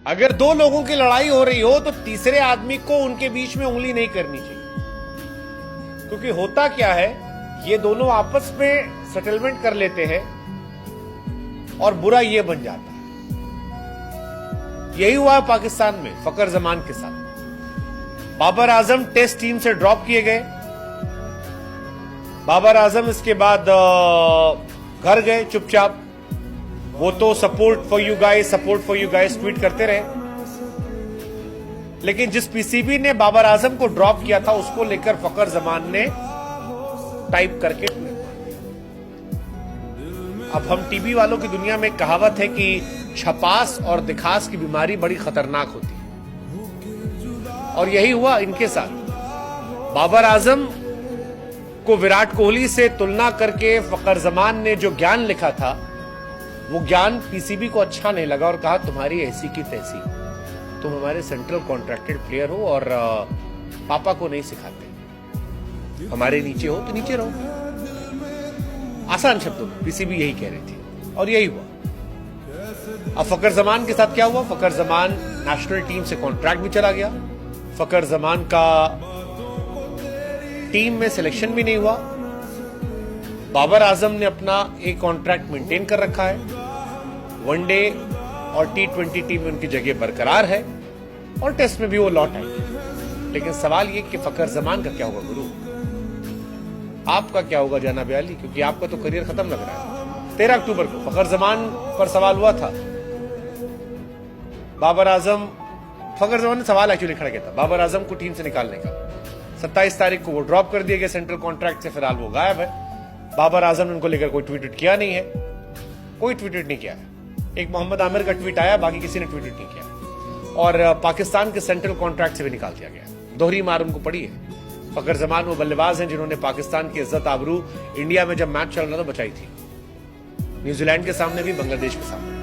अगर दो लोगों की लड़ाई हो रही हो तो तीसरे आदमी को उनके बीच में उंगली नहीं करनी चाहिए, क्योंकि होता क्या है, ये दोनों आपस में सेटलमेंट कर लेते हैं और बुरा ये बन जाता है। यही हुआ पाकिस्तान में फकर जमान के साथ। बाबर आजम टेस्ट टीम से ड्रॉप किए गए। बाबर आजम इसके बाद घर गए चुपचाप। वो तो support for you guys tweet करते रहे, लेकिन जिस पीसीबी ने बाबर आजम को ड्रॉप किया था उसको लेकर फकर जमान ने टाइप करके ट्वीट। अब हम टीवी वालों की दुनिया में कहावत है कि छपास और दिखास की बीमारी बड़ी खतरनाक होती है, और यही हुआ इनके साथ। बाबर आजम को विराट कोहली से तुलना करके फकर जमान ने जो ज्ञान लिखा था, वो ज्ञान पीसीबी को अच्छा नहीं लगा और कहा तुम्हारी ऐसी की तैसी, तुम हमारे सेंट्रल कॉन्ट्रैक्टेड प्लेयर हो और पापा को नहीं सिखाते, हमारे नीचे हो तो नीचे रहो। आसान शब्दों में पीसीबी यही कह रही थी और यही हुआ। अब फकर जमान के साथ क्या हुआ? फकर जमान नेशनल टीम से कॉन्ट्रैक्ट भी चला गया। फकर जमान का टीम में सिलेक्शन भी नहीं हुआ। बाबर आजम ने अपना एक कॉन्ट्रैक्ट मेंटेन कर रखा है। वनडे और T20 टीम में उनकी जगह बरकरार है और टेस्ट में भी वो लौट आएंगे। लेकिन सवाल ये कि फकर जमान का क्या होगा गुरु? आपका क्या होगा जनाब अली? क्योंकि आपका तो करियर खत्म लग रहा है। 13 अक्टूबर को फकर जमान पर सवाल हुआ था। फकर जमान ने सवाल एक्चुअली खड़ा किया था बाबर आजम को टीम से निकालने का। 27 तारीख को वो ड्रॉप कर दिए गए सेंट्रल कॉन्ट्रैक्ट से, फिलहाल वो गायब है। बाबर आजम ने उनको लेकर कोई ट्वीट किया नहीं है, कोई ट्वीट नहीं किया है। एक मोहम्मद आमिर का ट्वीट आया, बाकी किसी ने ट्वीट नहीं किया। और पाकिस्तान के सेंट्रल कॉन्ट्रैक्ट से भी निकाल दिया गया। दोहरी मार उनको पड़ी है। फकर जमान वो बल्लेबाज हैं जिन्होंने पाकिस्तान की इज्जत आबरू इंडिया में जब मैच चल रहा था बचाई थी, न्यूजीलैंड के सामने भी, बांग्लादेश के सामने।